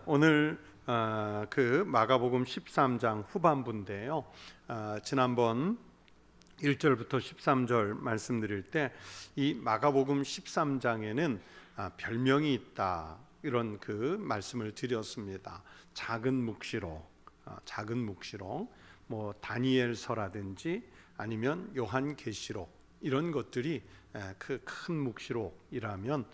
오늘 그 마가복음 13장 후반부인데요. 지난번 1절부터 13절 말씀드릴 때 이 마가복음 13장에는 별명이 있다, 이런 그 말씀을 드렸습니다. 작은 묵시록, 뭐 다니엘서라든지 아니면 요한계시록, 이런 것들이 그 큰 묵시록이라면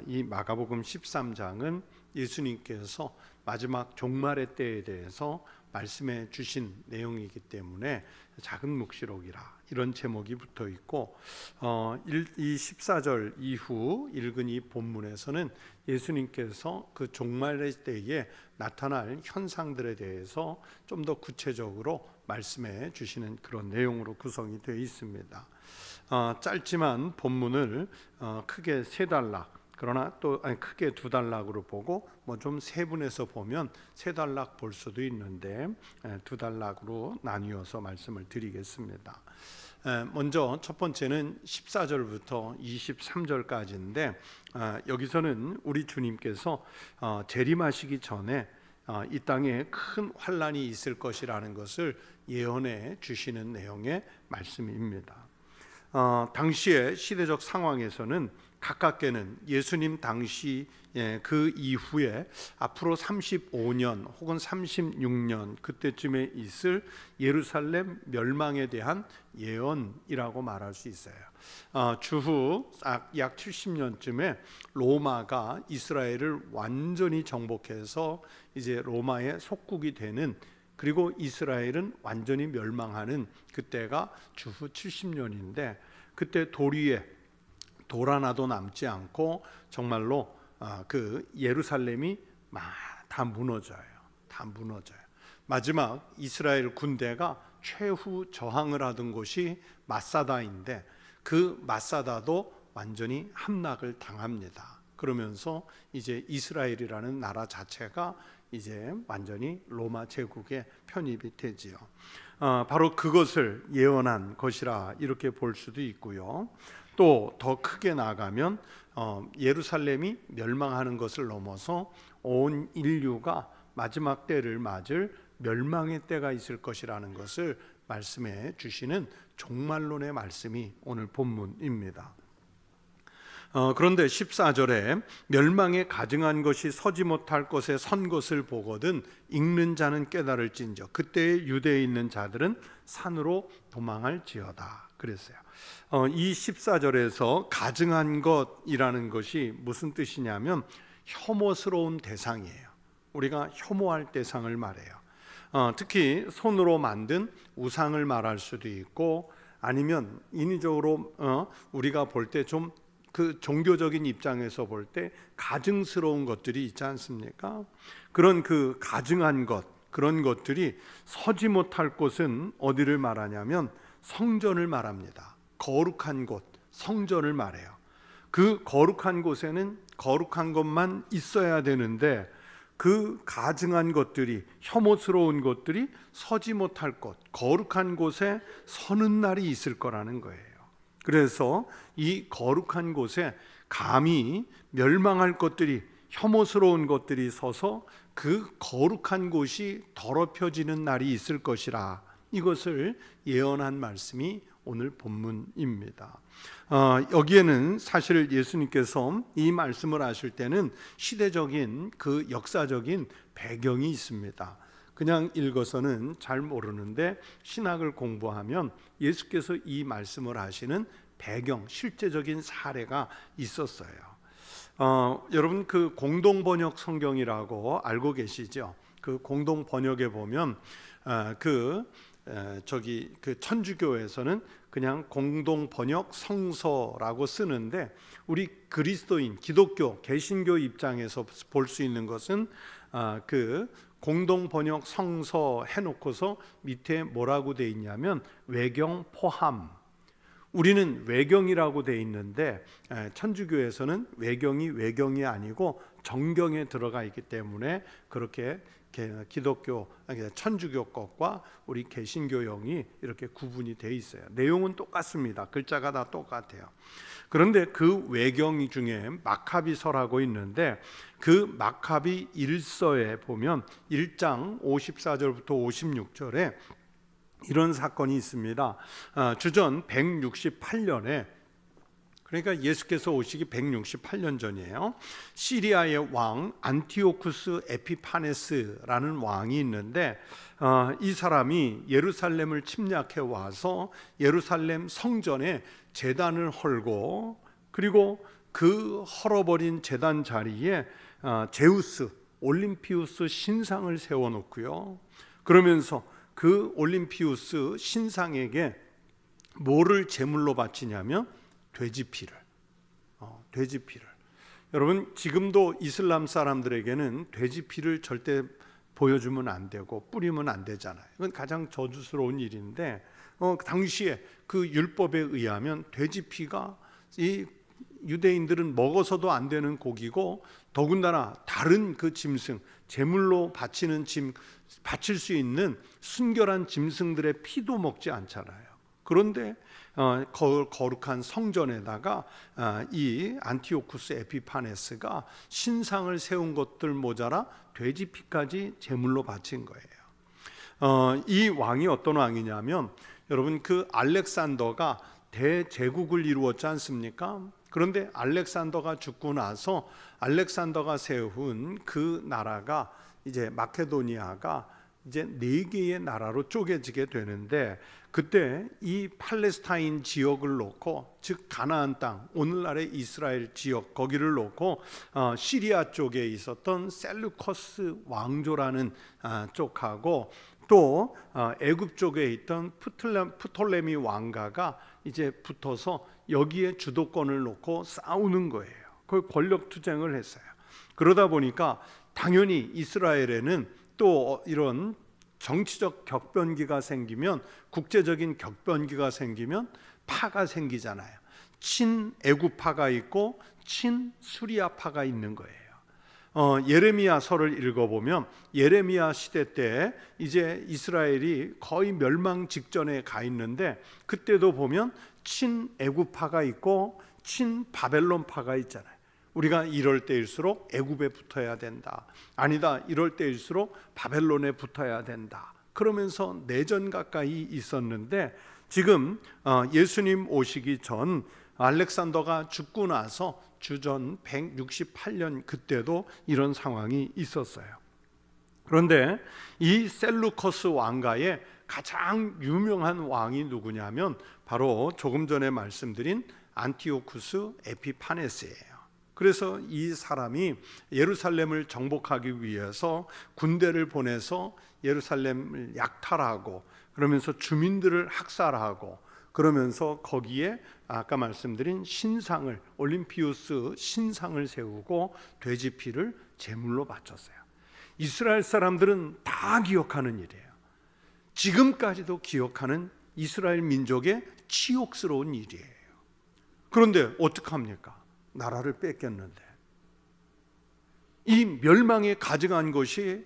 이 마가복음 13장은 예수님께서 마지막 종말의 때에 대해서 말씀해 주신 내용이기 때문에 작은 묵시록이라 이런 제목이 붙어 있고, 이 14절 이후 읽은 이 본문에서는 예수님께서 그 종말의 때에 나타날 현상들에 대해서 좀 더 구체적으로 말씀해 주시는 그런 내용으로 구성이 되어 있습니다. 짧지만 본문을 크게 세 단락, 그러나 또 크게 두 단락으로 보고 뭐 좀 세분해서 보면 세 단락 볼 수도 있는데 두 단락으로 나뉘어서 말씀을 드리겠습니다. 먼저 첫 번째는 14절부터 23절까지인데 여기서는 우리 주님께서 재림하시기 전에 이 땅에 큰 환란이 있을 것이라는 것을 예언해 주시는 내용의 말씀입니다. 당시의 시대적 상황에서는 가깝게는 예수님 당시 그 이후에 앞으로 35년 혹은 36년 그때쯤에 있을 예루살렘 멸망에 대한 예언이라고 말할 수 있어요. 주후 약 70년쯤에 로마가 이스라엘을 완전히 정복해서 이제 로마의 속국이 되는, 그리고 이스라엘은 완전히 멸망하는 그때가 주후 70년인데, 그때 도리에 돌 하나도 남지 않고 정말로 그 예루살렘이 다 무너져요. 마지막 이스라엘 군대가 최후 저항을 하던 곳이 마사다인데 그 마사다도 완전히 함락을 당합니다. 그러면서 이제 이스라엘이라는 나라 자체가 이제 완전히 로마 제국에 편입이 되지요. 바로 그것을 예언한 것이라 이렇게 볼 수도 있고요. 또 더 크게 나가면 예루살렘이 멸망하는 것을 넘어서 온 인류가 마지막 때를 맞을 멸망의 때가 있을 것이라는 것을 말씀해 주시는 종말론의 말씀이 오늘 본문입니다. 그런데 14절에 멸망에 가증한 것이 서지 못할 것에 선 것을 보거든 읽는 자는 깨달을진저 그때에 유대에 있는 자들은 산으로 도망할지어다 그랬어요. 이 14절에서 가증한 것이라는 것이 무슨 뜻이냐면 혐오스러운 대상이에요. 우리가 혐오할 대상을 말해요. 특히 손으로 만든 우상을 말할 수도 있고, 아니면 인위적으로 우리가 볼 때 좀 그 종교적인 입장에서 볼 때 가증스러운 것들이 있지 않습니까? 그런 그 가증한 것, 그런 것들이 서지 못할 곳은 어디를 말하냐면 성전을 말합니다. 거룩한 곳, 성전을 말해요. 그 거룩한 곳에는 거룩한 것만 있어야 되는데 그 가증한 것들이, 혐오스러운 것들이 서지 못할 곳, 거룩한 곳에 서는 날이 있을 거라는 거예요. 그래서 이 거룩한 곳에 감히 멸망할 것들이, 혐오스러운 것들이 서서 그 거룩한 곳이 더럽혀지는 날이 있을 것이라, 이것을 예언한 말씀이 오늘 본문입니다. 여기에는 사실 예수님께서 이 말씀을 하실 때는 시대적인 그 역사적인 배경이 있습니다. 그냥 읽어서는 잘 모르는데 신학을 공부하면 예수께서 이 말씀을 하시는 배경, 실제적인 사례가 있었어요. 여러분 그 공동번역 성경이라고 알고 계시죠? 그 공동번역에 보면 그 천주교에서는 그냥 공동번역 성서라고 쓰는데, 우리 그리스도인, 기독교, 개신교 입장에서 볼 수 있는 것은 그 공동번역 성서 해놓고서 밑에 뭐라고 돼 있냐면 외경 포함. 우리는 외경이라고 돼 있는데 천주교에서는 외경이 아니고 정경에 들어가 있기 때문에 그렇게 기독교, 천주교 것과 우리 개신교용이 이렇게 구분이 돼 있어요. 내용은 똑같습니다. 글자가 다 똑같아요. 그런데 그 외경 중에 마카비서라고 있는데 그 마카비 1서에 보면 1장 54절부터 56절에 이런 사건이 있습니다. 주전 168년에, 그러니까 예수께서 오시기 168년 전이에요. 시리아의 왕 안티오쿠스 에피파네스라는 왕이 있는데 이 사람이 예루살렘을 침략해 와서 예루살렘 성전에 제단을 헐고, 그리고 그 헐어버린 제단 자리에 제우스, 올림피우스 신상을 세워놓고요. 그러면서 그 올림피우스 신상에게 뭐를 제물로 바치냐면 돼지피를. 여러분, 지금도 이슬람 사람들에게는 돼지피를 절대 보여주면 안 되고 뿌리면 안 되잖아요. 이건 가장 저주스러운 일인데 당시에 그 율법에 의하면 돼지피가 이 유대인들은 먹어서도 안 되는 고기고, 더군다나 다른 그 짐승, 제물로 바칠 수 있는 순결한 짐승들의 피도 먹지 않잖아요. 그런데 거룩한 성전에다가 이 안티오쿠스 에피파네스가 신상을 세운 것들 모자라 돼지피까지 제물로 바친 거예요. 이 왕이 어떤 왕이냐면, 여러분, 그 알렉산더가 대제국을 이루었지 않습니까? 그런데 알렉산더가 죽고 나서 알렉산더가 세운 그 나라가 이제 마케도니아가 이제 4개의 나라로 쪼개지게 되는데, 그때 이 팔레스타인 지역을 놓고, 즉 가나안 땅, 오늘날의 이스라엘 지역, 거기를 놓고 시리아 쪽에 있었던 셀루커스 왕조라는 쪽하고, 또 애굽 쪽에 있던 프톨레미 왕가가 이제 붙어서 여기에 주도권을 놓고 싸우는 거예요. 그 권력 투쟁을 했어요. 그러다 보니까 당연히 이스라엘에는 또 이런 정치적 격변기가 생기면, 국제적인 격변기가 생기면 파가 생기잖아요. 친애굽파가 있고 친수리아파가 있는 거예요. 예레미야서를 읽어보면 예레미야 시대 때 이제 이스라엘이 거의 멸망 직전에 가 있는데, 그때도 보면 친애굽파가 있고 친바벨론파가 있잖아요. 우리가 이럴 때일수록 애굽에 붙어야 된다, 아니다 이럴 때일수록 바벨론에 붙어야 된다, 그러면서 내전 가까이 있었는데, 지금 예수님 오시기 전 알렉산더가 죽고 나서 주전 168년 그때도 이런 상황이 있었어요. 그런데 이 셀루커스 왕가의 가장 유명한 왕이 누구냐면 바로 조금 전에 말씀드린 안티오쿠스 에피파네스예요. 그래서 이 사람이 예루살렘을 정복하기 위해서 군대를 보내서 예루살렘을 약탈하고, 그러면서 주민들을 학살하고, 그러면서 거기에 아까 말씀드린 신상을, 올림피우스 신상을 세우고 돼지피를 제물로 바쳤어요. 이스라엘 사람들은 다 기억하는 일이에요. 지금까지도 기억하는 이스라엘 민족의 치욕스러운 일이에요. 그런데 어떡합니까? 나라를 뺏겼는데, 이 멸망에 가증한 것이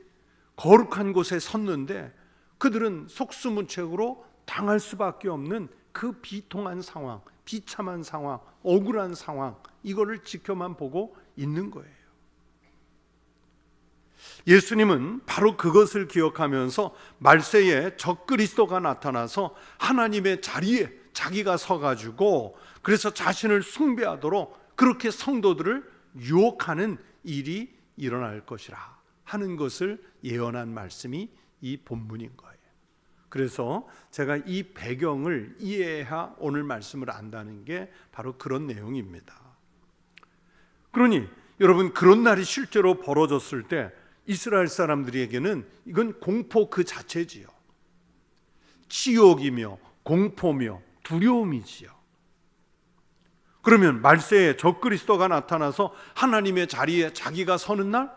거룩한 곳에 섰는데 그들은 속수무책으로 당할 수밖에 없는 그 비통한 상황, 비참한 상황, 억울한 상황, 이거를 지켜만 보고 있는 거예요. 예수님은 바로 그것을 기억하면서 말세에 적그리스도가 나타나서 하나님의 자리에 자기가 서가지고, 그래서 자신을 숭배하도록 그렇게 성도들을 유혹하는 일이 일어날 것이라 하는 것을 예언한 말씀이 이 본문인 거예요. 그래서 제가 이 배경을 이해해야 오늘 말씀을 안다는 게 바로 그런 내용입니다. 그러니 여러분, 그런 날이 실제로 벌어졌을 때 이스라엘 사람들에게는 이건 공포 그 자체지요. 치욕이며 공포며 두려움이지요. 그러면 말세에 적그리스도가 나타나서 하나님의 자리에 자기가 서는 날,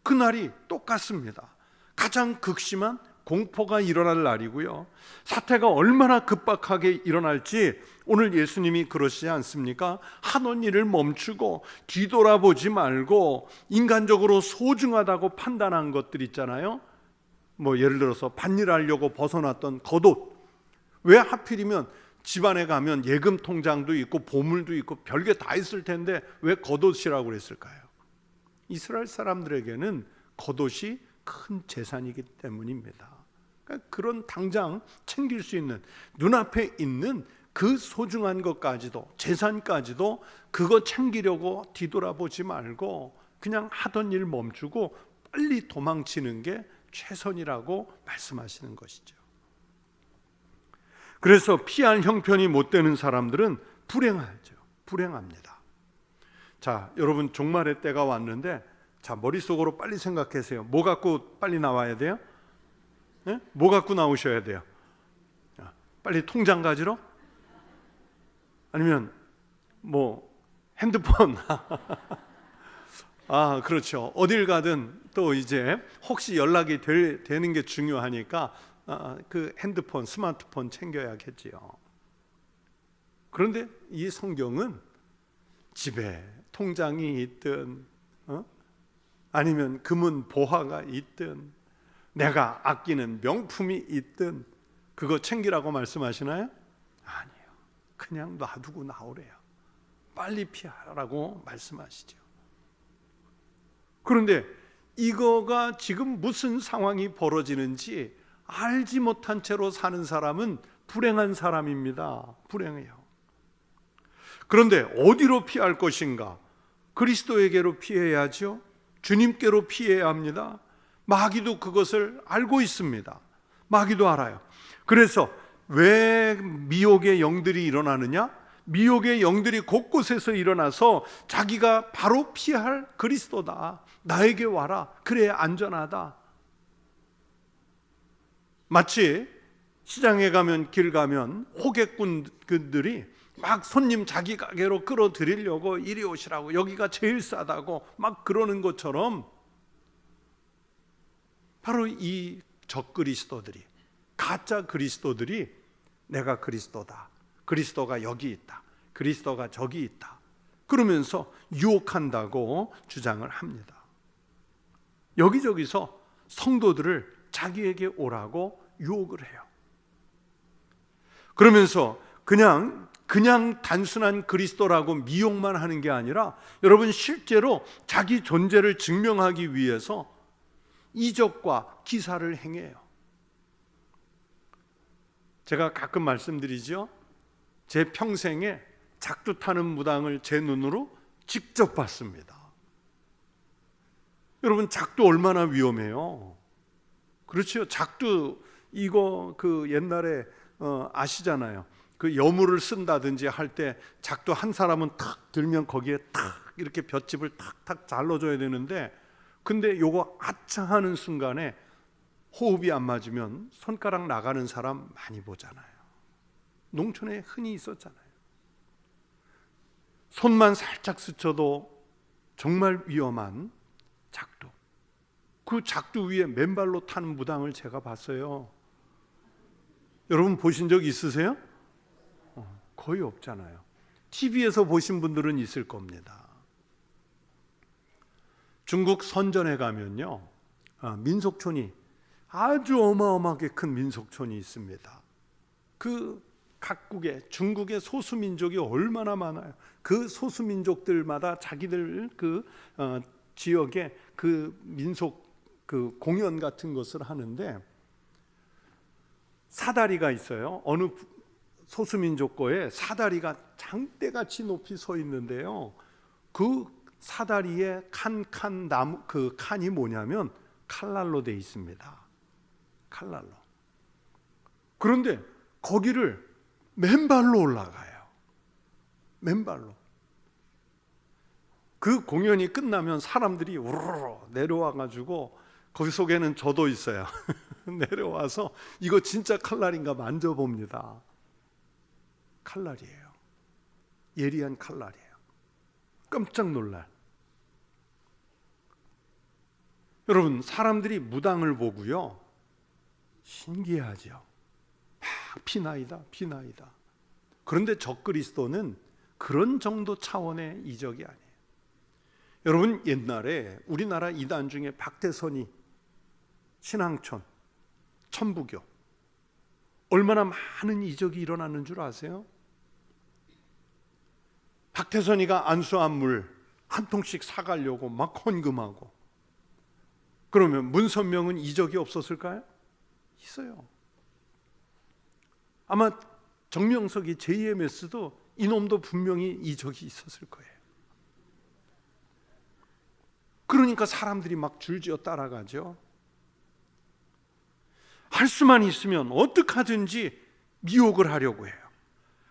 그 날이 똑같습니다. 가장 극심한 공포가 일어날 날이고요. 사태가 얼마나 급박하게 일어날지 오늘 예수님이 그러시지 않습니까? 하던 일을 멈추고 뒤돌아보지 말고 인간적으로 소중하다고 판단한 것들 있잖아요. 뭐 예를 들어서 밭일하려고 벗어났던 겉옷, 왜 하필이면 집안에 가면 예금 통장도 있고 보물도 있고 별게 다 있을 텐데 왜 겉옷이라고 그랬을까요? 이스라엘 사람들에게는 겉옷이 큰 재산이기 때문입니다. 그러니까 그런 당장 챙길 수 있는 눈앞에 있는 그 소중한 것까지도, 재산까지도 그거 챙기려고 뒤돌아보지 말고 그냥 하던 일 멈추고 빨리 도망치는 게 최선이라고 말씀하시는 것이죠. 그래서 피할 형편이 못 되는 사람들은 불행하죠. 불행합니다. 자, 여러분 종말의 때가 왔는데, 자, 머릿속으로 빨리 생각하세요. 뭐 갖고 빨리 나와야 돼요? 네? 뭐 갖고 나오셔야 돼요? 빨리 통장 가지러? 아니면 뭐 핸드폰? 아, 그렇죠. 어딜 가든 또 이제 혹시 연락이 되는 게 중요하니까 그 핸드폰, 스마트폰 챙겨야겠지요. 그런데 이 성경은 집에 통장이 있든 아니면 금은 보화가 있든 내가 아끼는 명품이 있든 그거 챙기라고 말씀하시나요? 아니에요. 그냥 놔두고 나오래요. 빨리 피하라고 말씀하시죠. 그런데 이거가 지금 무슨 상황이 벌어지는지 알지 못한 채로 사는 사람은 불행한 사람입니다. 불행해요. 그런데 어디로 피할 것인가? 그리스도에게로 피해야죠. 주님께로 피해야 합니다. 마귀도 그것을 알고 있습니다. 마귀도 알아요. 그래서 왜 미혹의 영들이 일어나느냐? 미혹의 영들이 곳곳에서 일어나서 자기가 바로 피할 그리스도다, 나에게 와라, 그래야 안전하다. 마치 시장에 가면, 길 가면 호객꾼들이 막 손님 자기 가게로 끌어들이려고 이리 오시라고, 여기가 제일 싸다고 막 그러는 것처럼 바로 이 적그리스도들이, 가짜 그리스도들이 내가 그리스도다, 그리스도가 여기 있다, 그리스도가 저기 있다 그러면서 유혹한다고 주장을 합니다. 여기저기서 성도들을 자기에게 오라고 유혹을 해요. 그러면서 그냥 단순한 그리스도라고 미혹만 하는 게 아니라 여러분 실제로 자기 존재를 증명하기 위해서 이적과 기사를 행해요. 제가 가끔 말씀드리죠. 제 평생에 작두 타는 무당을 제 눈으로 직접 봤습니다. 여러분 작두 얼마나 위험해요. 그렇죠. 작두 이거 그 옛날에 아시잖아요. 그 여물을 쓴다든지 할 때 작두 한 사람은 탁 들면 거기에 탁 이렇게 볏짚을 탁탁 잘라줘야 되는데, 근데 요거 아차 하는 순간에 호흡이 안 맞으면 손가락 나가는 사람 많이 보잖아요. 농촌에 흔히 있었잖아요. 손만 살짝 스쳐도 정말 위험한 작두. 그 작두 위에 맨발로 타는 무당을 제가 봤어요. 여러분 보신 적 있으세요? 거의 없잖아요. TV에서 보신 분들은 있을 겁니다. 중국 선전에 가면요, 민속촌이 아주 어마어마하게 큰 민속촌이 있습니다. 그 각국의 중국의 소수민족이 얼마나 많아요. 그 소수민족들마다 자기들 그 지역에 그 민속 그 공연 같은 것을 하는데 사다리가 있어요. 어느 소수민족 거에 사다리가 장대같이 높이 서 있는데요. 그 사다리에 칸 나무, 그 칸이 뭐냐면 칼날로 돼 있습니다. 칼날로. 그런데 거기를 맨발로 올라가요. 맨발로. 그 공연이 끝나면 사람들이 우르르 내려와 가지고 거기 속에는 저도 있어요. 내려와서 이거 진짜 칼날인가 만져봅니다. 칼날이에요. 예리한 칼날이에요. 깜짝 놀랄. 여러분 사람들이 무당을 보고요, 신기하죠. 피나이다, 피나이다. 그런데 적그리스도는 그런 정도 차원의 이적이 아니에요. 여러분, 옛날에 우리나라 이단 중에 박대선이 신앙촌, 천부교 얼마나 많은 이적이 일어나는 줄 아세요? 박태선이가 안수한 물 한 통씩 사가려고 막 헌금하고, 그러면 문선명은 이적이 없었을까요? 있어요. 아마 정명석이 JMS도 이놈도 분명히 이적이 있었을 거예요. 그러니까 사람들이 막 줄지어 따라가죠. 할 수만 있으면 어떡하든지 미혹을 하려고 해요.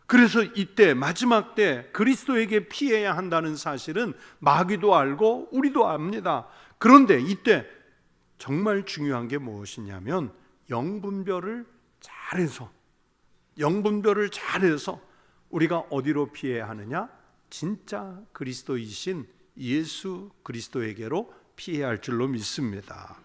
그래서 이때 마지막 때 그리스도에게 피해야 한다는 사실은 마귀도 알고 우리도 압니다. 그런데 이때 정말 중요한 게 무엇이냐면 영분별을 잘해서 우리가 어디로 피해야 하느냐? 진짜 그리스도이신 예수 그리스도에게로 피해야 할 줄로 믿습니다.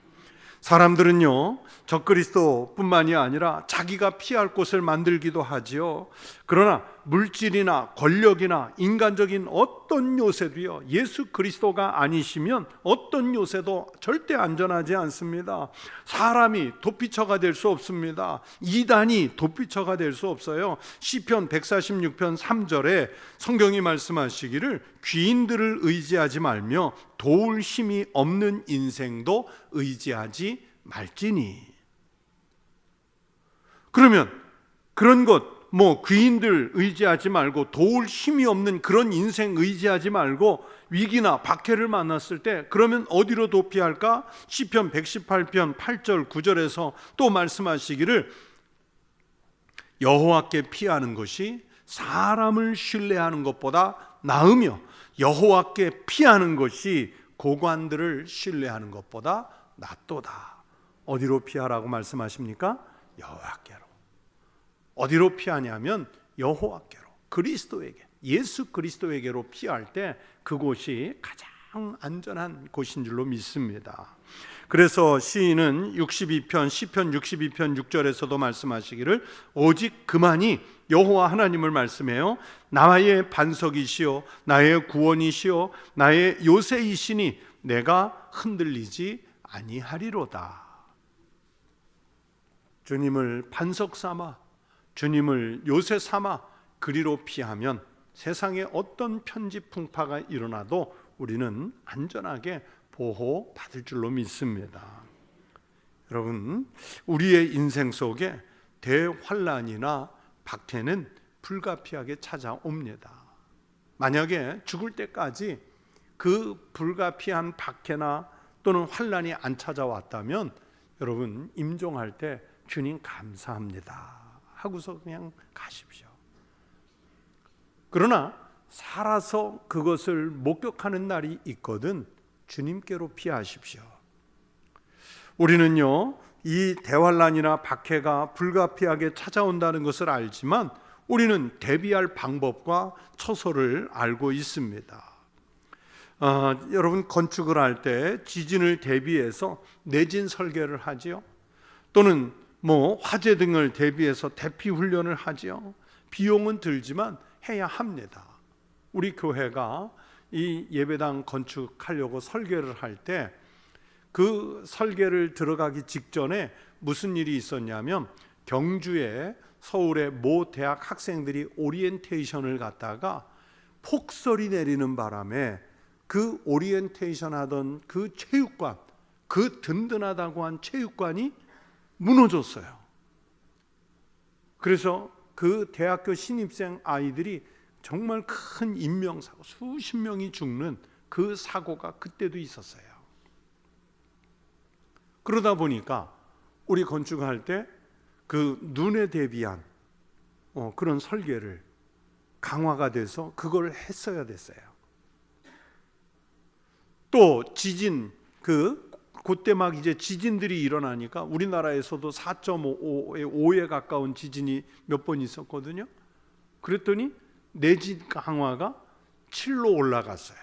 사람들은요, 적그리스도뿐만이 아니라 자기가 피할 곳을 만들기도 하지요. 그러나 물질이나 권력이나 인간적인 어떤 요새도요, 예수 그리스도가 아니시면 어떤 요새도 절대 안전하지 않습니다. 사람이 도피처가 될 수 없습니다. 이단이 도피처가 될 수 없어요. 시편 146편 3절에 성경이 말씀하시기를 귀인들을 의지하지 말며 도울 힘이 없는 인생도 의지하지 말지니. 그러면 그런 것, 귀인들 의지하지 말고 도울 힘이 없는 그런 인생 의지하지 말고 위기나 박해를 만났을 때 그러면 어디로 도피할까? 시편 118편 8절 9절에서 또 말씀하시기를 여호와께 피하는 것이 사람을 신뢰하는 것보다 나으며 여호와께 피하는 것이 고관들을 신뢰하는 것보다 낫도다. 어디로 피하라고 말씀하십니까? 여호와께로. 어디로 피하냐면 여호와께로, 그리스도에게, 예수 그리스도에게로 피할 때 그곳이 가장 안전한 곳인 줄로 믿습니다. 그래서 시인은 62편 시편 62편 6절에서도 말씀하시기를 오직 그만이 여호와 하나님을 말씀해요. 나의 반석이시요 나의 구원이시요 나의 요새이시니 내가 흔들리지 아니하리로다. 주님을 반석 삼아, 주님을 요새 삼아 그리로 피하면 세상에 어떤 편지풍파가 일어나도 우리는 안전하게 보호받을 줄로 믿습니다. 여러분, 우리의 인생 속에 대환란이나 박해는 불가피하게 찾아옵니다. 만약에 죽을 때까지 그 불가피한 박해나 또는 환란이 안 찾아왔다면 여러분, 임종할 때 주님 감사합니다 하고서 그냥 가십시오. 그러나 살아서 그것을 목격하는 날이 있거든 주님께로 피하십시오. 우리는요, 이 대환란이나 박해가 불가피하게 찾아온다는 것을 알지만 우리는 대비할 방법과 처소를 알고 있습니다. 여러분, 건축을 할 때 지진을 대비해서 내진 설계를 하지요. 또는 화재 등을 대비해서 대피 훈련을 하지요. 비용은 들지만 해야 합니다. 우리 교회가 이 예배당 건축하려고 설계를 할 때 그 설계를 들어가기 직전에 무슨 일이 있었냐면 경주에 서울의 모 대학 학생들이 오리엔테이션을 갔다가 폭설이 내리는 바람에 그 오리엔테이션 하던 그 체육관, 그 든든하다고 한 체육관이 무너졌어요. 그래서 그 대학교 신입생 아이들이 정말 큰 인명사고, 수십 명이 죽는 그 사고가 그때도 있었어요. 그러다 보니까 우리 건축할 때 그 눈에 대비한 그런 설계를 강화가 돼서 그걸 했어야 됐어요. 또 지진, 그때 막 이제 지진들이 일어나니까 우리나라에서도 4.5에 5에 가까운 지진이 몇 번 있었거든요. 그랬더니 내진 강화가 7로 올라갔어요.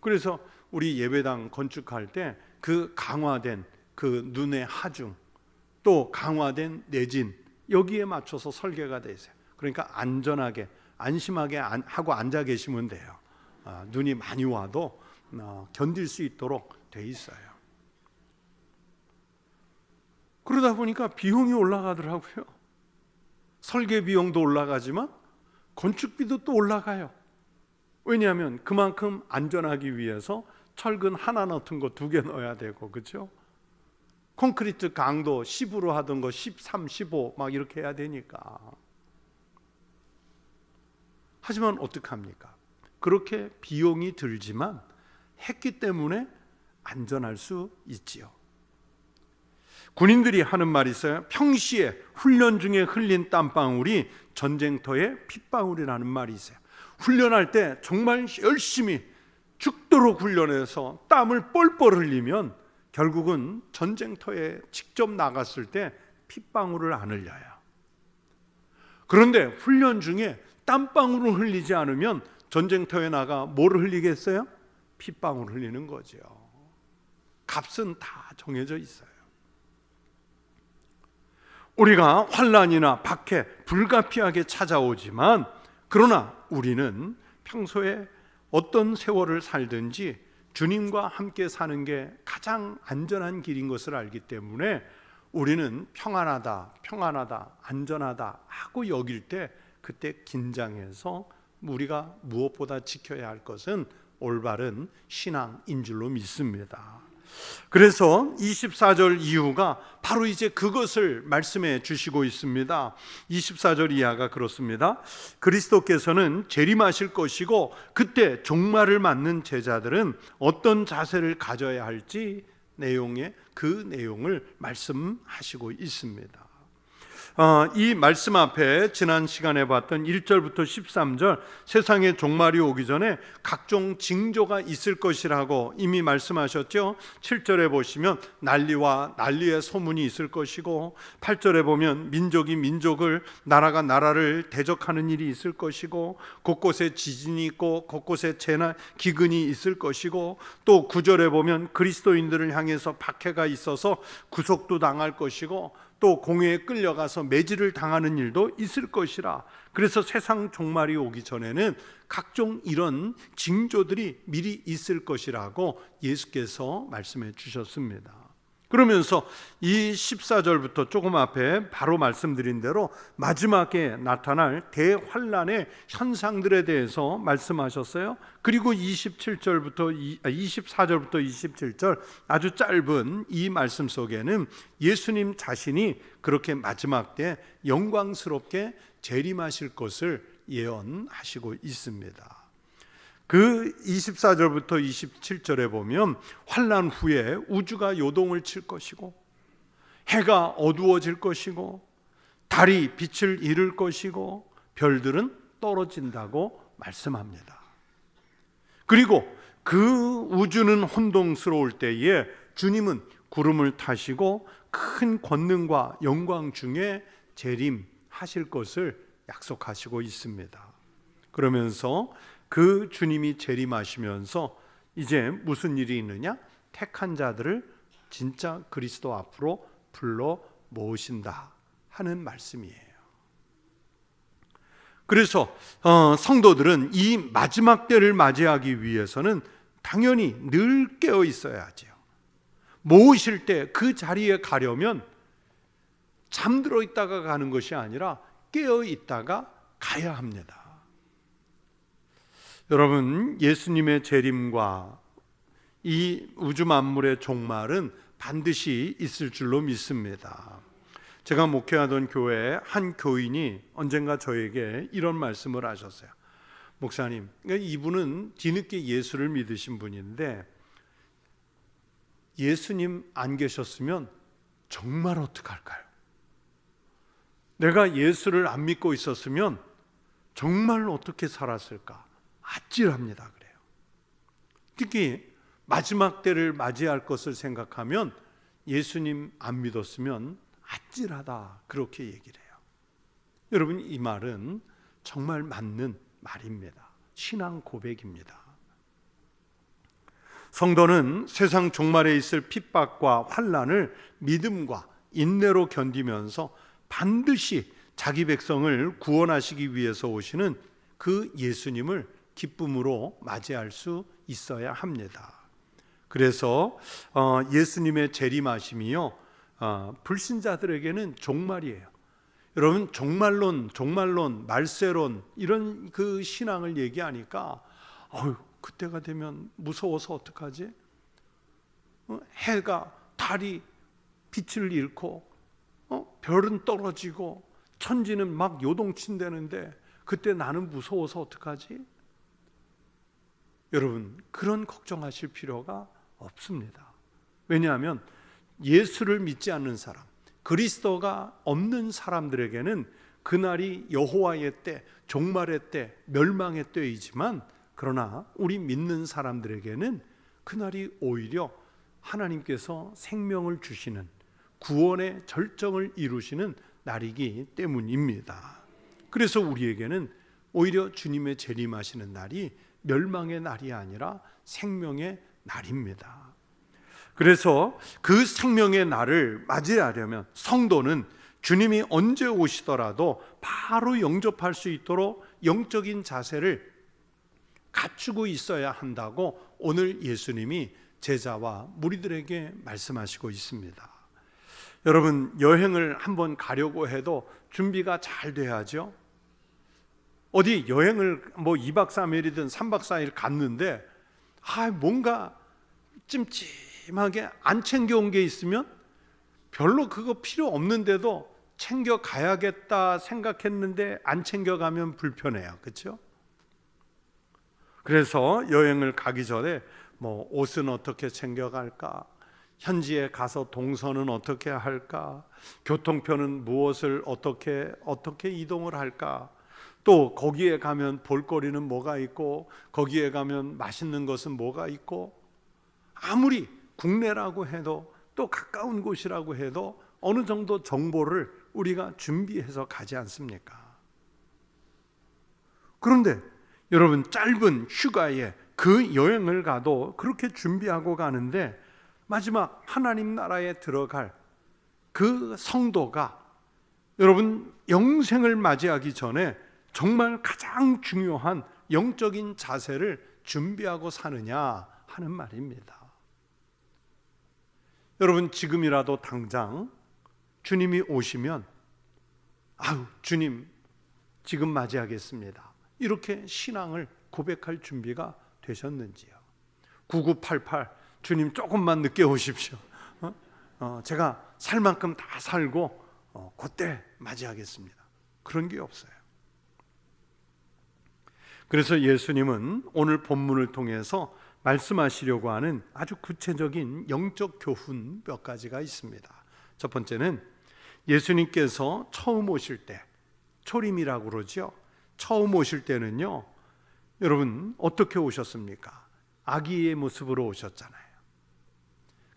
그래서 우리 예배당 건축할 때 그 강화된 그 눈의 하중, 또 강화된 내진, 여기에 맞춰서 설계가 되어 있어요. 그러니까 안전하게 안심하게 하고 앉아 계시면 돼요. 눈이 많이 와도 견딜 수 있도록 돼 있어요. 그러다 보니까 비용이 올라가더라고요. 설계 비용도 올라가지만 건축비도 또 올라가요. 왜냐하면 그만큼 안전하기 위해서 철근 하나 넣던 거 2개 넣어야 되고, 그렇죠? 콘크리트 강도 10으로 하던 거 13, 15 막 이렇게 해야 되니까. 하지만 어떡합니까? 그렇게 비용이 들지만 했기 때문에 안전할 수 있지요. 군인들이 하는 말이 있어요. 평시에 훈련 중에 흘린 땀방울이 전쟁터의 핏방울이라는 말이 있어요. 훈련할 때 정말 열심히 죽도록 훈련해서 땀을 뻘뻘 흘리면 결국은 전쟁터에 직접 나갔을 때 핏방울을 안 흘려요. 그런데 훈련 중에 땀방울을 흘리지 않으면 전쟁터에 나가 뭘 흘리겠어요? 핏방울을 흘리는 거죠. 값은 다 정해져 있어요. 우리가 환난이나 박해 불가피하게 찾아오지만, 그러나 우리는 평소에 어떤 세월을 살든지 주님과 함께 사는 게 가장 안전한 길인 것을 알기 때문에 우리는 평안하다, 안전하다 하고 여길 때 그때 긴장해서 우리가 무엇보다 지켜야 할 것은 올바른 신앙인 줄로 믿습니다. 그래서 24절 이후가 바로 이제 그것을 말씀해 주시고 있습니다. 24절 이하가 그렇습니다. 그리스도께서는 재림하실 것이고 그때 종말을 맞는 제자들은 어떤 자세를 가져야 할지 그 내용을 말씀하시고 있습니다. 이 말씀 앞에 지난 시간에 봤던 1절부터 13절, 세상의 종말이 오기 전에 각종 징조가 있을 것이라고 이미 말씀하셨죠. 7절에 보시면 난리와 난리의 소문이 있을 것이고, 8절에 보면 민족이 민족을, 나라가 나라를 대적하는 일이 있을 것이고, 곳곳에 지진이 있고 곳곳에 재난 기근이 있을 것이고, 또 9절에 보면 그리스도인들을 향해서 박해가 있어서 구속도 당할 것이고, 또 공회에 끌려가서 매질을 당하는 일도 있을 것이라. 그래서 세상 종말이 오기 전에는 각종 이런 징조들이 미리 있을 것이라고 예수께서 말씀해 주셨습니다. 그러면서 이 14절부터 조금 앞에 바로 말씀드린 대로 마지막에 나타날 대환란의 현상들에 대해서 말씀하셨어요. 그리고 24절부터 27절 아주 짧은 이 말씀 속에는 예수님 자신이 그렇게 마지막 때 영광스럽게 재림하실 것을 예언하시고 있습니다. 그 24절부터 27절에 보면 환난 후에 우주가 요동을 칠 것이고, 해가 어두워질 것이고, 달이 빛을 잃을 것이고, 별들은 떨어진다고 말씀합니다. 그리고 그 우주는 혼동스러울 때에 주님은 구름을 타시고 큰 권능과 영광 중에 재림하실 것을 약속하시고 있습니다. 그러면서 그 주님이 재림하시면서 이제 무슨 일이 있느냐? 택한 자들을 진짜 그리스도 앞으로 불러 모으신다 하는 말씀이에요. 그래서 성도들은 이 마지막 때를 맞이하기 위해서는 당연히 늘 깨어 있어야 하죠. 모으실 때 그 자리에 가려면 잠들어 있다가 가는 것이 아니라 깨어 있다가 가야 합니다. 여러분, 예수님의 재림과 이 우주 만물의 종말은 반드시 있을 줄로 믿습니다. 제가 목회하던 교회에 한 교인이 언젠가 저에게 이런 말씀을 하셨어요. 목사님, 이분은 뒤늦게 예수를 믿으신 분인데 예수님 안 계셨으면 정말 어떡할까요? 내가 예수를 안 믿고 있었으면 정말 어떻게 살았을까? 아찔합니다. 그래요. 특히 마지막 때를 맞이할 것을 생각하면 예수님 안 믿었으면 아찔하다, 그렇게 얘기를 해요. 여러분, 이 말은 정말 맞는 말입니다. 신앙 고백입니다. 성도는 세상 종말에 있을 핍박과 환난을 믿음과 인내로 견디면서 반드시 자기 백성을 구원하시기 위해서 오시는 그 예수님을 기쁨으로 맞이할 수 있어야 합니다. 그래서 예수님의 재림하심이요, 불신자들에게는 종말이에요. 여러분, 종말론, 말세론 이런 그 신앙을 얘기하니까 그때가 되면 무서워서 어떡하지? 해가 달이 빛을 잃고 별은 떨어지고 천지는 막 요동친다는데 그때 나는 무서워서 어떡하지? 여러분, 그런 걱정하실 필요가 없습니다. 왜냐하면 예수를 믿지 않는 사람, 그리스도가 없는 사람들에게는 그날이 여호와의 때, 종말의 때, 멸망의 때이지만, 그러나 우리 믿는 사람들에게는 그날이 오히려 하나님께서 생명을 주시는, 구원의 절정을 이루시는 날이기 때문입니다. 그래서 우리에게는 오히려 주님의 재림하시는 날이 멸망의 날이 아니라 생명의 날입니다. 그래서 그 생명의 날을 맞이하려면 성도는 주님이 언제 오시더라도 바로 영접할 수 있도록 영적인 자세를 갖추고 있어야 한다고 오늘 예수님이 제자와 무리들에게 말씀하시고 있습니다. 여러분, 여행을 한번 가려고 해도 준비가 잘 돼야죠. 어디 여행을 2박 3일이든 3박 4일 갔는데 뭔가 찜찜하게 안 챙겨온 게 있으면 별로 그거 필요 없는데도 챙겨가야겠다 생각했는데 안 챙겨가면 불편해요. 그렇죠? 그래서 여행을 가기 전에 옷은 어떻게 챙겨갈까? 현지에 가서 동선은 어떻게 할까? 교통표는 무엇을 어떻게 이동을 할까? 또 거기에 가면 볼거리는 뭐가 있고 거기에 가면 맛있는 것은 뭐가 있고, 아무리 국내라고 해도 또 가까운 곳이라고 해도 어느 정도 정보를 우리가 준비해서 가지 않습니까? 그런데 여러분, 짧은 휴가에 그 여행을 가도 그렇게 준비하고 가는데 마지막 하나님 나라에 들어갈 그 성도가 여러분 영생을 맞이하기 전에 정말 가장 중요한 영적인 자세를 준비하고 사느냐 하는 말입니다. 여러분, 지금이라도 당장 주님이 오시면 주님 지금 맞이하겠습니다, 이렇게 신앙을 고백할 준비가 되셨는지요? 9988 주님 조금만 늦게 오십시오. 제가 살 만큼 다 살고 그때 맞이하겠습니다. 그런 게 없어요. 그래서 예수님은 오늘 본문을 통해서 말씀하시려고 하는 아주 구체적인 영적 교훈 몇 가지가 있습니다. 첫 번째는 예수님께서 처음 오실 때, 초림이라고 그러죠. 처음 오실 때는요, 여러분 어떻게 오셨습니까? 아기의 모습으로 오셨잖아요.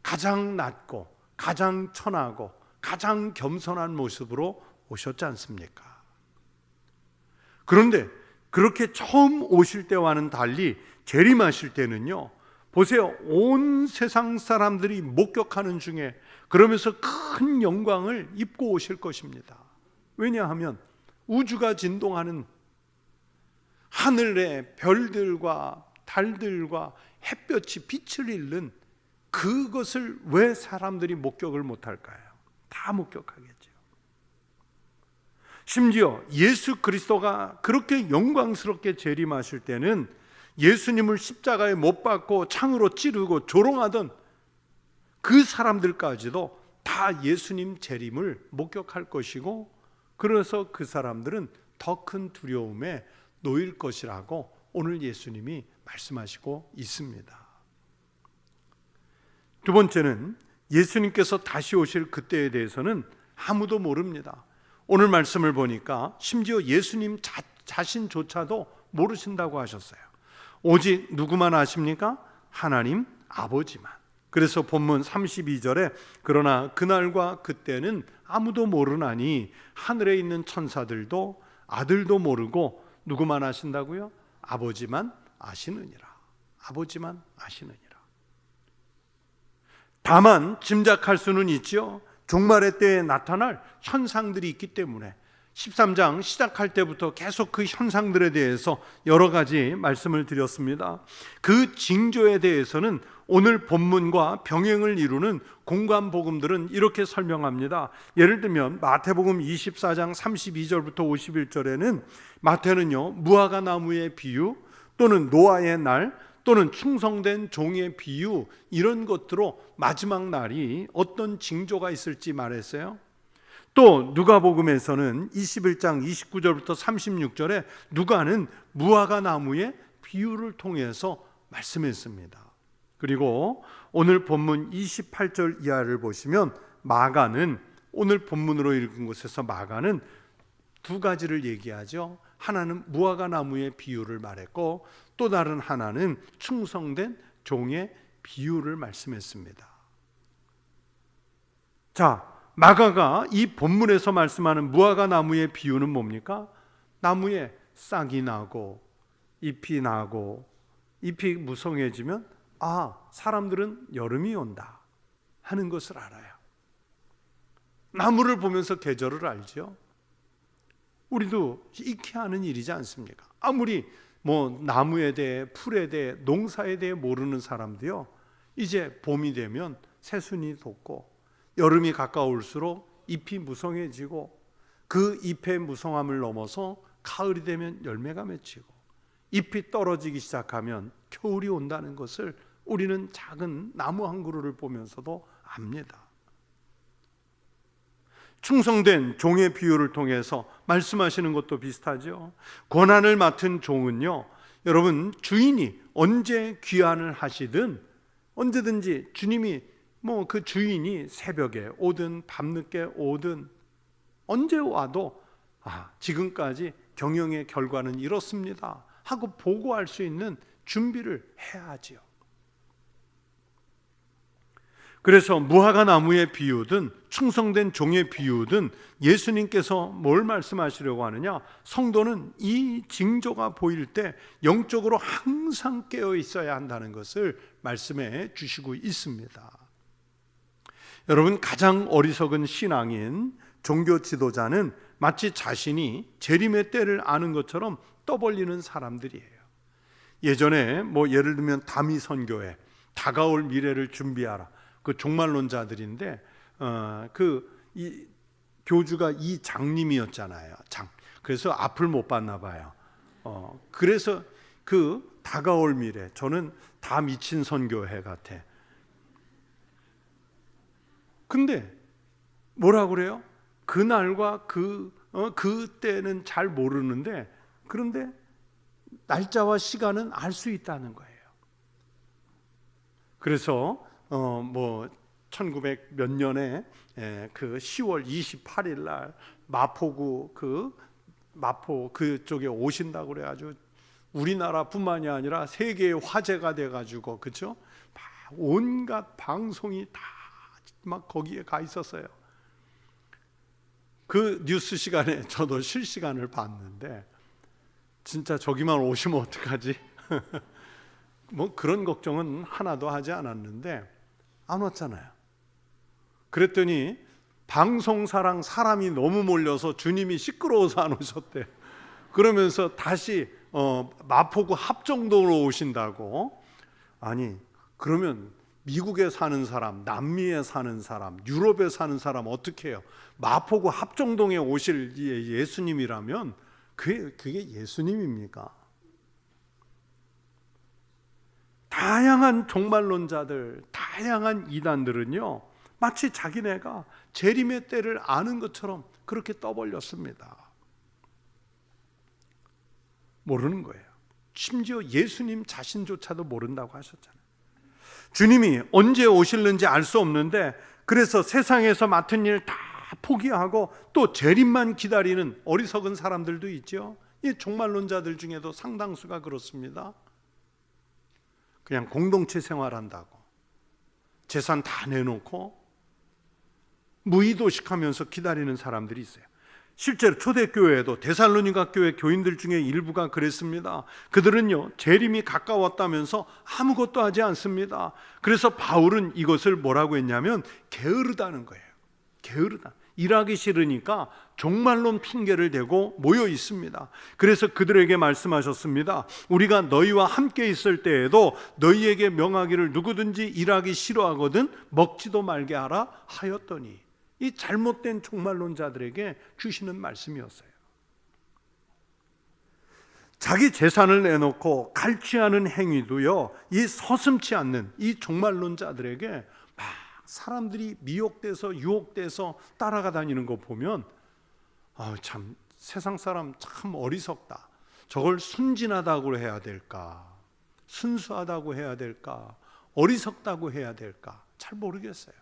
가장 낮고 가장 천하고 가장 겸손한 모습으로 오셨지 않습니까? 그런데 그렇게 처음 오실 때와는 달리 재림하실 때는요, 보세요, 온 세상 사람들이 목격하는 중에 그러면서 큰 영광을 입고 오실 것입니다. 왜냐하면 우주가 진동하는 하늘의 별들과 달들과 햇볕이 빛을 잃는 그것을 왜 사람들이 목격을 못할까요? 다 목격하겠죠. 심지어 예수 그리스도가 그렇게 영광스럽게 재림하실 때는 예수님을 십자가에 못 박고 창으로 찌르고 조롱하던 그 사람들까지도 다 예수님 재림을 목격할 것이고, 그래서 그 사람들은 더 큰 두려움에 놓일 것이라고 오늘 예수님이 말씀하시고 있습니다. 두 번째는 예수님께서 다시 오실 그때에 대해서는 아무도 모릅니다. 오늘 말씀을 보니까 심지어 예수님 자신조차도 모르신다고 하셨어요. 오직 누구만 아십니까? 하나님 아버지만. 그래서 본문 32절에 그러나 그날과 그때는 아무도 모르나니 하늘에 있는 천사들도 아들도 모르고 누구만 아신다고요? 아버지만 아시느니라. 아버지만 아시느니라. 다만 짐작할 수는 있죠. 종말의 때에 나타날 현상들이 있기 때문에 13장 시작할 때부터 계속 그 현상들에 대해서 여러 가지 말씀을 드렸습니다. 그 징조에 대해서는 오늘 본문과 병행을 이루는 공관 복음들은 이렇게 설명합니다. 예를 들면 마태복음 24장 32절부터 51절에는 마태는요, 무화과 나무의 비유 또는 노아의 날 또는 충성된 종의 비유, 이런 것들로 마지막 날이 어떤 징조가 있을지 말했어요. 또 누가복음에서는 21장 29절부터 36절에 누가는 무화과 나무의 비유를 통해서 말씀했습니다. 그리고 오늘 본문 28절 이하를 보시면 마가는, 오늘 본문으로 읽은 곳에서 마가는 두 가지를 얘기하죠. 하나는 무화과 나무의 비유를 말했고 또 다른 하나는 충성된 종의 비유를 말씀했습니다. 자, 마가가 이 본문에서 말씀하는 무화과 나무의 비유는 뭡니까? 나무에 싹이 나고 잎이 나고 잎이 무성해지면 사람들은 여름이 온다 하는 것을 알아요. 나무를 보면서 계절을 알죠. 우리도 익히 아는 일이지 않습니까? 아무리 나무에 대해, 풀에 대해, 농사에 대해 모르는 사람도요, 이제 봄이 되면 새순이 돋고 여름이 가까울수록 잎이 무성해지고 그 잎의 무성함을 넘어서 가을이 되면 열매가 맺히고 잎이 떨어지기 시작하면 겨울이 온다는 것을 우리는 작은 나무 한 그루를 보면서도 압니다. 충성된 종의 비유를 통해서 말씀하시는 것도 비슷하죠. 권한을 맡은 종은요, 여러분, 주인이 언제 귀환을 하시든 언제든지 주님이 그 주인이 새벽에 오든 밤늦게 오든 언제 와도 지금까지 경영의 결과는 이렇습니다 하고 보고할 수 있는 준비를 해야 하지요. 그래서 무화과 나무의 비유든 충성된 종의 비유든 예수님께서 뭘 말씀하시려고 하느냐? 성도는 이 징조가 보일 때 영적으로 항상 깨어 있어야 한다는 것을 말씀해 주시고 있습니다. 여러분, 가장 어리석은 신앙인 종교 지도자는 마치 자신이 재림의 때를 아는 것처럼 떠벌리는 사람들이에요. 예전에 예를 들면 다미 선교회, 다가올 미래를 준비하라, 그 종말론자들인데 이 교주가 이 장님이었잖아요. 그래서 앞을 못 봤나 봐요. 그래서 그 다가올 미래, 저는 다 미친 선교회 같아. 근데 뭐라 그래요? 그날과 그때는 잘 모르는데, 그런데 날짜와 시간은 알 수 있다는 거예요. 그래서 1900 몇 년에 그 10월 28일 날 마포구 마포 그쪽에 오신다고 그래가지고 우리나라뿐만이 아니라 세계의 화제가 돼가지고, 그렇죠? 온갖 방송이 다 막 거기에 가 있었어요. 그 뉴스 시간에 저도 실시간을 봤는데 진짜 저기만 오시면 어떡하지? 그런 걱정은 하나도 하지 않았는데 안 왔잖아요. 그랬더니 방송사랑 사람이 너무 몰려서 주님이 시끄러워서 안 오셨대. 그러면서 다시 마포구 합정동으로 오신다고. 아니, 그러면 미국에 사는 사람, 남미에 사는 사람, 유럽에 사는 사람 어떻게 해요? 마포구 합정동에 오실 예수님이라면 그게 예수님입니까? 다양한 종말론자들, 다양한 이단들은요, 마치 자기네가 재림의 때를 아는 것처럼 그렇게 떠벌렸습니다. 모르는 거예요. 심지어 예수님 자신조차도 모른다고 하셨잖아요. 주님이 언제 오실는지 알 수 없는데, 그래서 세상에서 맡은 일 다 포기하고 또 재림만 기다리는 어리석은 사람들도 있죠. 이 종말론자들 중에도 상당수가 그렇습니다. 그냥 공동체 생활한다고 재산 다 내놓고 무의도식하면서 기다리는 사람들이 있어요. 실제로 초대교회에도 데살로니가 교회 교인들 중에 일부가 그랬습니다. 그들은요, 재림이 가까웠다면서 아무것도 하지 않습니다. 그래서 바울은 이것을 뭐라고 했냐면 게으르다는 거예요. 게으르다. 일하기 싫으니까 종말론 핑계를 대고 모여 있습니다. 그래서 그들에게 말씀하셨습니다. 우리가 너희와 함께 있을 때에도 너희에게 명하기를 누구든지 일하기 싫어하거든 먹지도 말게 하라 하였더니, 이 잘못된 종말론자들에게 주시는 말씀이었어요. 자기 재산을 내놓고 갈취하는 행위도요, 이 서슴지 않는 이 종말론자들에게 막 사람들이 미혹돼서 유혹돼서 따라가 다니는 거 보면 참 세상 사람 참 어리석다. 저걸 순진하다고 해야 될까, 순수하다고 해야 될까, 어리석다고 해야 될까 잘 모르겠어요.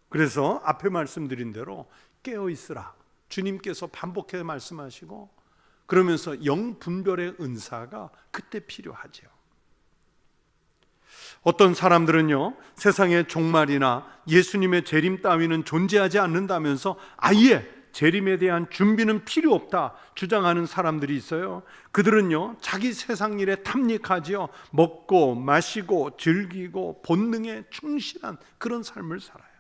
그래서 앞에 말씀드린 대로 깨어 있으라 주님께서 반복해 말씀하시고, 그러면서 영분별의 은사가 그때 필요하죠. 어떤 사람들은요, 세상의 종말이나 예수님의 재림 따위는 존재하지 않는다면서 아예 재림에 대한 준비는 필요 없다 주장하는 사람들이 있어요. 그들은요, 자기 세상 일에 탐닉하지요. 먹고 마시고 즐기고 본능에 충실한 그런 삶을 살아요.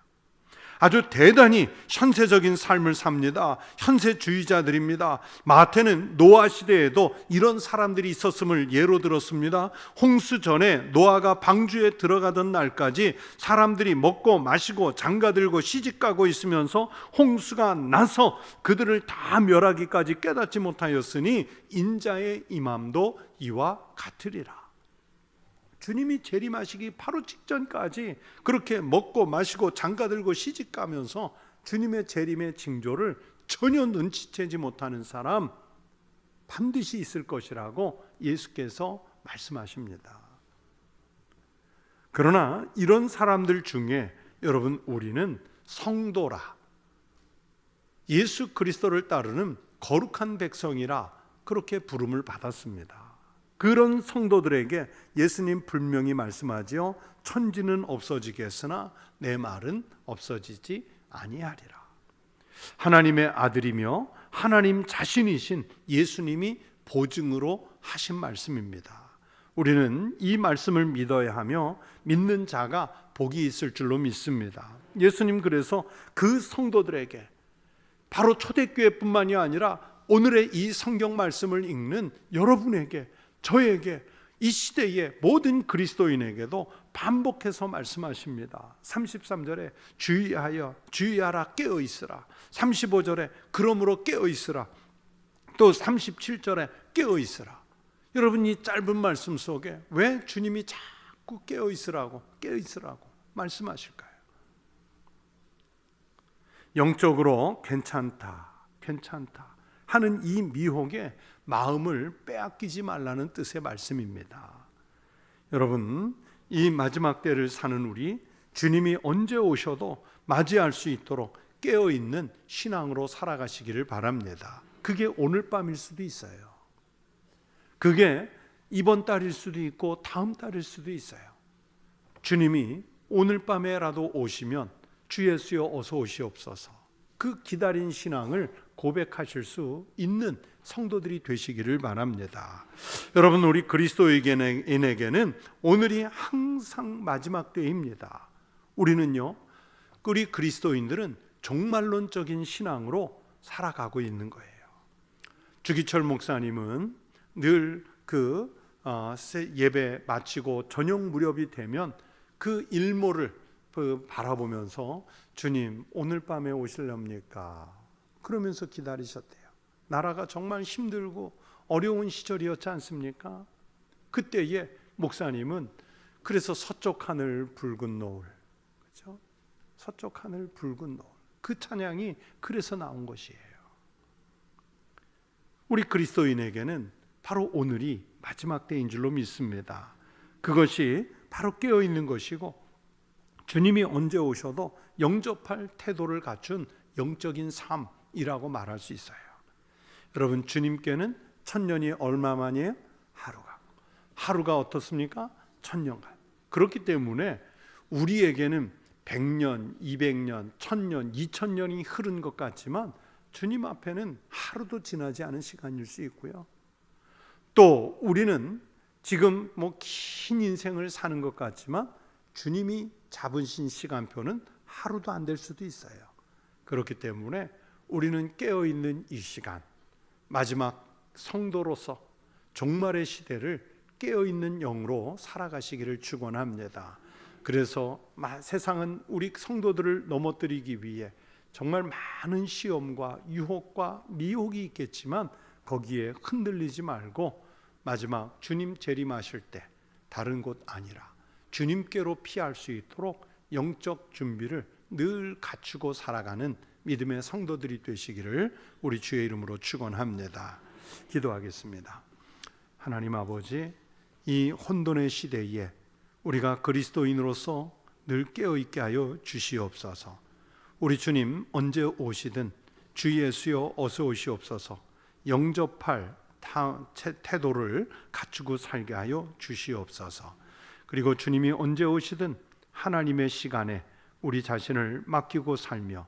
아주 대단히 현세적인 삶을 삽니다. 현세주의자들입니다. 마태는 노아 시대에도 이런 사람들이 있었음을 예로 들었습니다. 홍수 전에 노아가 방주에 들어가던 날까지 사람들이 먹고 마시고 장가들고 시집가고 있으면서 홍수가 나서 그들을 다 멸하기까지 깨닫지 못하였으니 인자의 임함도 이와 같으리라. 주님이 재림하시기 바로 직전까지 그렇게 먹고 마시고 장가들고 시집가면서 주님의 재림의 징조를 전혀 눈치채지 못하는 사람 반드시 있을 것이라고 예수께서 말씀하십니다. 그러나 이런 사람들 중에 여러분, 우리는 성도라, 예수 그리스도를 따르는 거룩한 백성이라 그렇게 부름을 받았습니다. 그런 성도들에게 예수님 분명히 말씀하지요. 천지는 없어지겠으나 내 말은 없어지지 아니하리라. 하나님의 아들이며 하나님 자신이신 예수님이 보증으로 하신 말씀입니다. 우리는 이 말씀을 믿어야 하며 믿는 자가 복이 있을 줄로 믿습니다. 예수님 그래서 그 성도들에게, 바로 초대교회뿐만이 아니라 오늘의 이 성경 말씀을 읽는 여러분에게, 저에게, 이 시대의 모든 그리스도인에게도 반복해서 말씀하십니다. 33절에 주의하라 깨어 있으라. 35절에 그러므로 깨어 있으라. 또 37절에 깨어 있으라. 여러분, 이 짧은 말씀 속에 왜 주님이 자꾸 깨어 있으라고 말씀하실까요? 영적으로 괜찮다 하는 이 미혹에 마음을 빼앗기지 말라는 뜻의 말씀입니다. 여러분, 이 마지막 때를 사는 우리, 주님이 언제 오셔도 맞이할 수 있도록 깨어있는 신앙으로 살아가시기를 바랍니다. 그게 오늘 밤일 수도 있어요. 그게 이번 달일 수도 있고 다음 달일 수도 있어요. 주님이 오늘 밤에라도 오시면 주 예수여 어서 오시옵소서, 그 기다린 신앙을 고백하실 수 있는 성도들이 되시기를 바랍니다. 여러분, 우리 그리스도인에게는 오늘이 항상 마지막 때입니다. 우리는요, 우리 그리스도인들은 종말론적인 신앙으로 살아가고 있는 거예요. 주기철 목사님은 늘 예배 마치고 저녁 무렵이 되면 그 일몰을 바라보면서 주님 오늘 밤에 오실랍니까? 그러면서 기다리셨대요. 나라가 정말 힘들고 어려운 시절이었지 않습니까? 그때에 목사님은 그래서 서쪽 하늘 붉은 노을, 그렇죠? 서쪽 하늘 붉은 노을, 그 찬양이 그래서 나온 것이에요. 우리 그리스도인에게는 바로 오늘이 마지막 때인 줄로 믿습니다. 그것이 바로 깨어 있는 것이고, 주님이 언제 오셔도 영접할 태도를 갖춘 영적인 삶이라고 말할 수 있어요. 여러분, 주님께는 천년이 얼마만이에요? 하루가 어떻습니까? 천년간. 그렇기 때문에 우리에게는 100년, 200년, 1000년, 2000년이 흐른 것 같지만 주님 앞에는 하루도 지나지 않은 시간일 수 있고요. 또 우리는 지금 긴 인생을 사는 것 같지만 주님이 잡으신 시간표는 하루도 안 될 수도 있어요. 그렇기 때문에 우리는 깨어있는 이 시간, 마지막 성도로서 종말의 시대를 깨어있는 영으로 살아가시기를 축원합니다. 그래서 세상은 우리 성도들을 넘어뜨리기 위해 정말 많은 시험과 유혹과 미혹이 있겠지만 거기에 흔들리지 말고 마지막 주님 재림하실 때 다른 곳 아니라 주님께로 피할 수 있도록 영적 준비를 늘 갖추고 살아가는 믿음의 성도들이 되시기를 우리 주의 이름으로 축원합니다. 기도하겠습니다. 하나님 아버지, 이 혼돈의 시대에 우리가 그리스도인으로서 늘 깨어있게 하여 주시옵소서. 우리 주님 언제 오시든 주 예수여 어서 오시옵소서. 영접할 태도를 갖추고 살게 하여 주시옵소서. 그리고 주님이 언제 오시든 하나님의 시간에 우리 자신을 맡기고 살며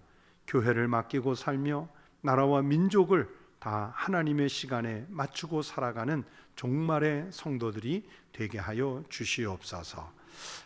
교회를 맡기고 살며 나라와 민족을 다 하나님의 시간에 맞추고 살아가는 종말의 성도들이 되게 하여 주시옵소서.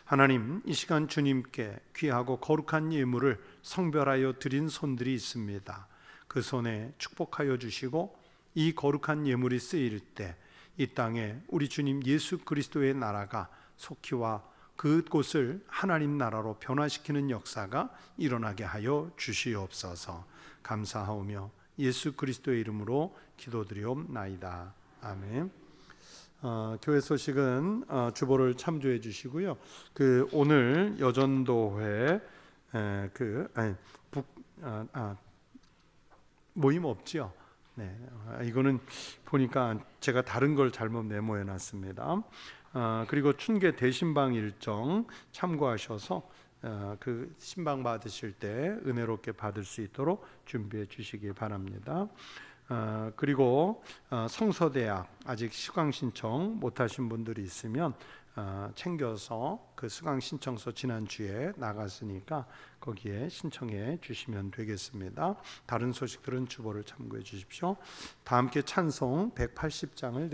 하나님, 이 시간 주님께 귀하고 거룩한 예물을 성별하여 드린 손들이 있습니다. 그 손에 축복하여 주시고 이 거룩한 예물이 쓰일 때 이 땅에 우리 주님 예수 그리스도의 나라가 속히와 그곳을 하나님 나라로 변화시키는 역사가 일어나게 하여 주시옵소서. 감사하오며 예수 그리스도의 이름으로 기도드리옵나이다. 아멘. 교회 소식은 주보를 참조해 주시고요. 오늘 여전도회 모임 없지요? 네, 이거는 보니까 제가 다른 걸 잘못 메모해 놨습니다. 그리고 춘계 대신방 일정 참고하셔서 그 신방 받으실 때 은혜롭게 받을 수 있도록 준비해 주시기 바랍니다. 그리고 성서대학 아직 수강 신청 못하신 분들이 있으면 챙겨서 그 수강 신청서 지난주에 나갔으니까 거기에 신청해 주시면 되겠습니다. 다른 소식들은 주보를 참고해 주십시오. 다 함께 찬송 180장을